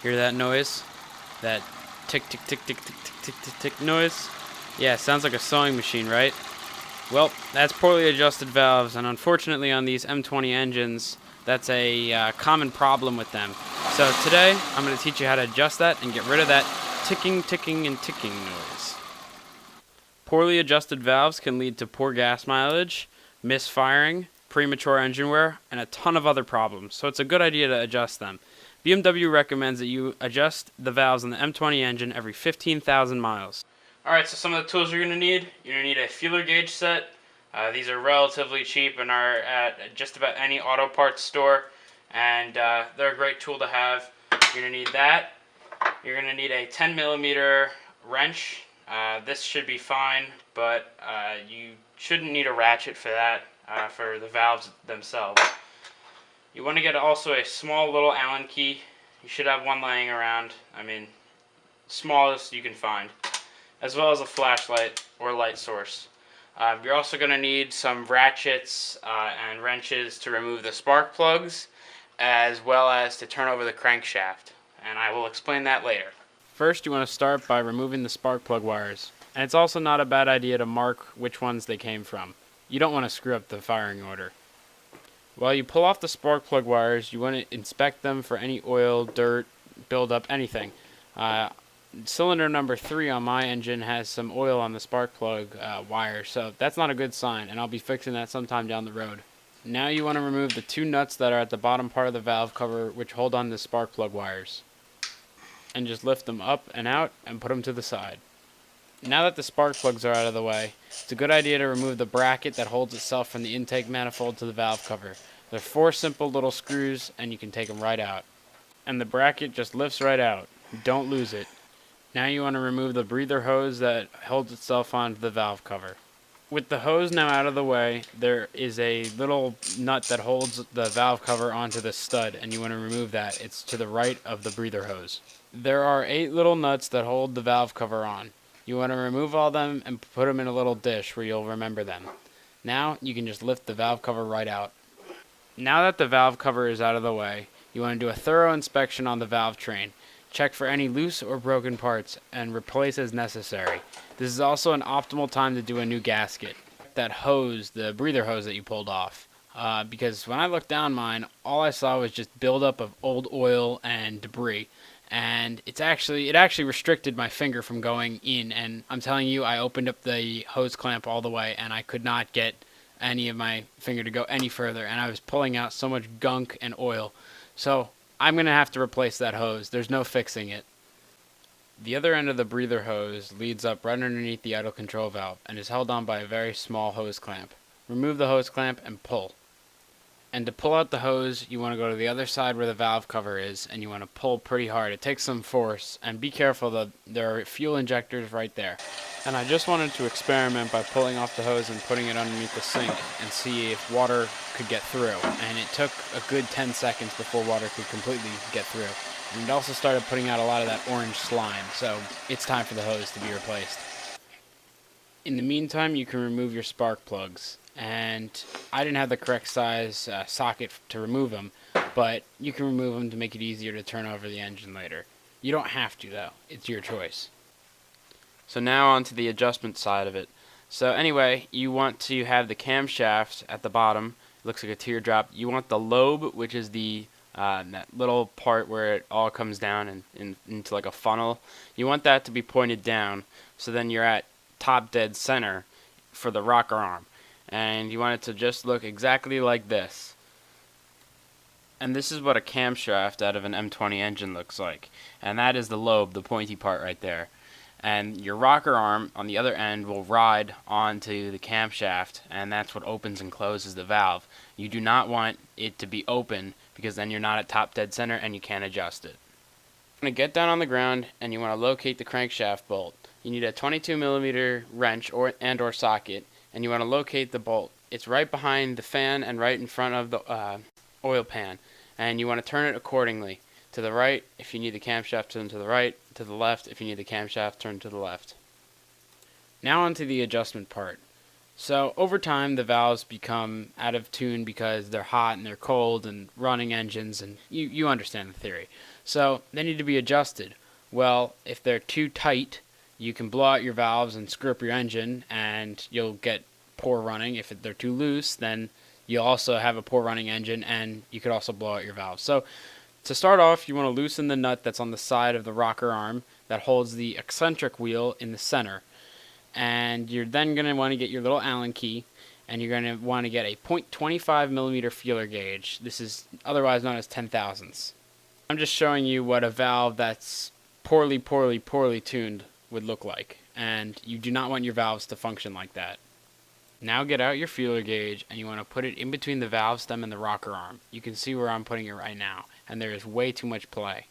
Hear that noise? That tick tick tick tick tick tick tick tick tick noise? Yeah, sounds like a sewing machine, right? Well, that's poorly adjusted valves, and unfortunately on these M20 engines, that's a common problem with them. So today, I'm going to teach you how to adjust that and get rid of that ticking, ticking, and ticking noise. Poorly adjusted valves can lead to poor gas mileage, misfiring, premature engine wear, and a ton of other problems, so it's a good idea to adjust them. BMW recommends that you adjust the valves in the M20 engine every 15,000 miles. Alright, so some of the tools you're going to need. You're going to need a feeler gauge set. These are relatively cheap and are at just about any auto parts store, and they're a great tool to have. You're going to need that. You're going to need a 10 millimeter wrench. This should be fine, but you shouldn't need a ratchet for that, for the valves themselves. You want to get also a small little Allen key. You should have one laying around. I mean, smallest you can find, as well as a flashlight or light source. You're also going to need some ratchets and wrenches to remove the spark plugs, as well as to turn over the crankshaft, and I will explain that later. First, you want to start by removing the spark plug wires, and it's also not a bad idea to mark which ones they came from. You don't want to screw up the firing order. While you pull off the spark plug wires, you want to inspect them for any oil, dirt, buildup, anything. Cylinder number 3 on my engine has some oil on the spark plug wire, so that's not a good sign, and I'll be fixing that sometime down the road. Now you want to remove the 2 nuts that are at the bottom part of the valve cover, which hold on the spark plug wires, and just lift them up and out and put them to the side. Now that the spark plugs are out of the way, it's a good idea to remove the bracket that holds itself from the intake manifold to the valve cover. There are 4 simple little screws, and you can take them right out. And the bracket just lifts right out. Don't lose it. Now you want to remove the breather hose that holds itself onto the valve cover. With the hose now out of the way, there is a little nut that holds the valve cover onto the stud, and you want to remove that. It's to the right of the breather hose. There are 8 little nuts that hold the valve cover on. You want to remove all of them and put them in a little dish where you'll remember them. Now you can just lift the valve cover right out. Now that the valve cover is out of the way, you want to do a thorough inspection on the valve train. Check for any loose or broken parts and replace as necessary. This is also an optimal time to do a new gasket. That hose, the breather hose that you pulled off, because when I looked down mine, all I saw was just buildup of old oil and debris. And it actually restricted my finger from going in, and I'm telling you, I opened up the hose clamp all the way and I could not get any of my finger to go any further, and I was pulling out so much gunk and oil. So I'm gonna have to replace that hose. There's no fixing it. The other end of the breather hose leads up right underneath the idle control valve and is held on by a very small hose clamp. Remove the hose clamp and pull. And to pull out the hose, you want to go to the other side where the valve cover is, and you want to pull pretty hard. It takes some force, and be careful that there are fuel injectors right there. And I just wanted to experiment by pulling off the hose and putting it underneath the sink and see if water could get through. And it took a good 10 seconds before water could completely get through. And it also started putting out a lot of that orange slime, so it's time for the hose to be replaced. In the meantime, you can remove your spark plugs. And I didn't have the correct size socket to remove them, but you can remove them to make it easier to turn over the engine later. You don't have to, though. It's your choice. So now on to the adjustment side of it. So anyway, you want to have the camshaft at the bottom. It looks like a teardrop. You want the lobe, which is the that little part where it all comes down and into like a funnel. You want that to be pointed down, so then you're at top dead center for the rocker arm. And you want it to just look exactly like this. And this is what a camshaft out of an M20 engine looks like. And that is the lobe, the pointy part right there. And your rocker arm on the other end will ride onto the camshaft, and that's what opens and closes the valve. You do not want it to be open, because then you're not at top dead center and you can't adjust it. You want to get down on the ground and you want to locate the crankshaft bolt. You need a 22 millimeter wrench or socket, and you want to locate the bolt. It's right behind the fan and right in front of the oil pan, and you want to turn it accordingly. To the right if you need the camshaft, turn to the right. To the left if you need the camshaft, turn to the left. Now onto the adjustment part. So over time the valves become out of tune because they're hot and they're cold and running engines, and you understand the theory. So they need to be adjusted. Well, if they're too tight, you can blow out your valves and screw up your engine, and you'll get poor running. If they're too loose, then you'll also have a poor running engine, and you could also blow out your valves. So to start off, you want to loosen the nut that's on the side of the rocker arm that holds the eccentric wheel in the center. And you're then going to want to get your little Allen key, and you're going to want to get a .25 millimeter feeler gauge. This is otherwise known as 10 thousandths. I'm just showing you what a valve that's poorly tuned would look like, and you do not want your valves to function like that. Now get out your feeler gauge, and you want to put it in between the valve stem and the rocker arm. You can see where I'm putting it right now, and there is way too much play.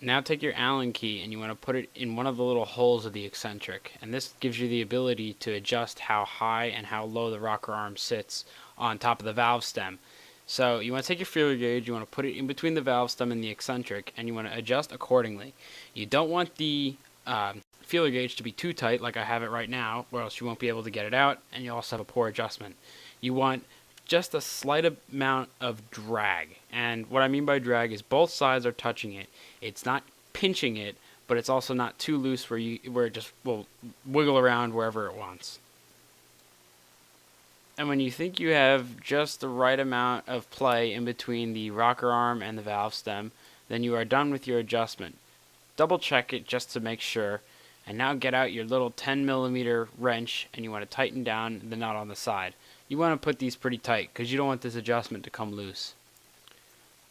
Now take your Allen key, and you want to put it in one of the little holes of the eccentric, and this gives you the ability to adjust how high and how low the rocker arm sits on top of the valve stem. So you want to take your feeler gauge, you want to put it in between the valve stem and the eccentric, and you want to adjust accordingly. You don't want the feeler gauge to be too tight like I have it right now, or else you won't be able to get it out, and you also have a poor adjustment. You want just a slight amount of drag, and what I mean by drag is both sides are touching it. It's not pinching it, but it's also not too loose where it just will wiggle around wherever it wants. And when you think you have just the right amount of play in between the rocker arm and the valve stem, then you are done with your adjustment. Double check it just to make sure, and now get out your little 10 millimeter wrench, and you want to tighten down the nut on the side. You want to put these pretty tight because you don't want this adjustment to come loose.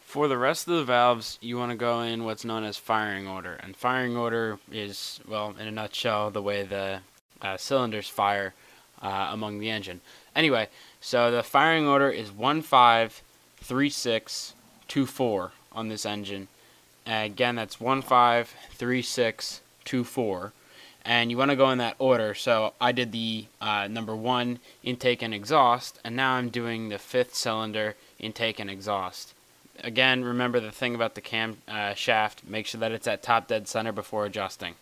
For the rest of the valves, you want to go in what's known as firing order, and firing order is, well, in a nutshell, the way the cylinders fire among the engine. Anyway, so the firing order is 153624 on this engine. Again, that's 153624, and you want to go in that order. So I did the number 1 intake and exhaust, and now I'm doing the 5th cylinder intake and exhaust. Again, remember the thing about the cam shaft, make sure that it's at top dead center before adjusting.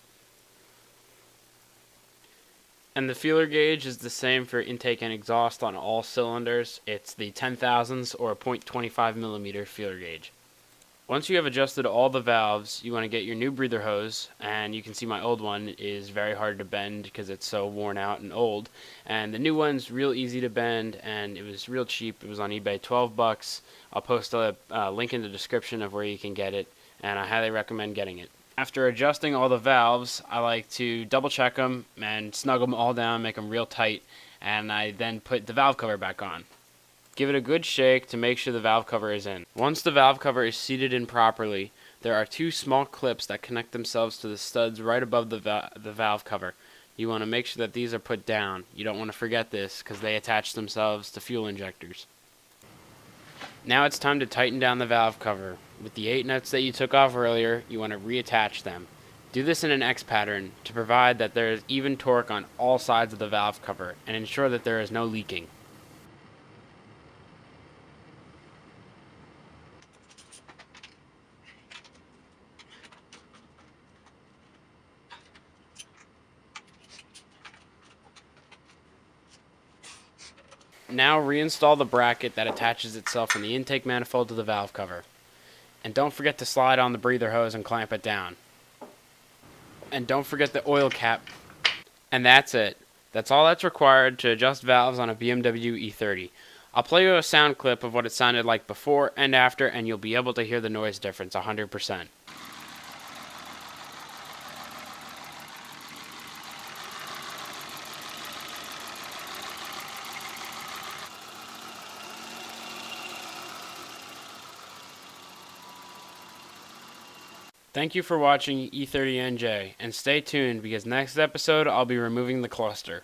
And the feeler gauge is the same for intake and exhaust on all cylinders. It's the 10 thousandths or 0.25 millimeter feeler gauge. Once you have adjusted all the valves, you want to get your new breather hose, and you can see my old one is very hard to bend because it's so worn out and old. And the new one's real easy to bend, and it was real cheap. It was on eBay, 12 bucks. I'll post a link in the description of where you can get it, and I highly recommend getting it. After adjusting all the valves, I like to double check them and snug them all down, make them real tight, and I then put the valve cover back on. Give it a good shake to make sure the valve cover is in. Once the valve cover is seated in properly, there are 2 small clips that connect themselves to the studs right above the valve cover. You want to make sure that these are put down. You don't want to forget this because they attach themselves to fuel injectors. Now it's time to tighten down the valve cover. With the 8 nuts that you took off earlier, you want to reattach them. Do this in an X pattern to provide that there is even torque on all sides of the valve cover and ensure that there is no leaking. Now reinstall the bracket that attaches itself from the intake manifold to the valve cover. And don't forget to slide on the breather hose and clamp it down. And don't forget the oil cap. And that's it. That's all that's required to adjust valves on a BMW E30. I'll play you a sound clip of what it sounded like before and after, and you'll be able to hear the noise difference 100%. Thank you for watching E30NJ, and stay tuned because next episode I'll be removing the cluster.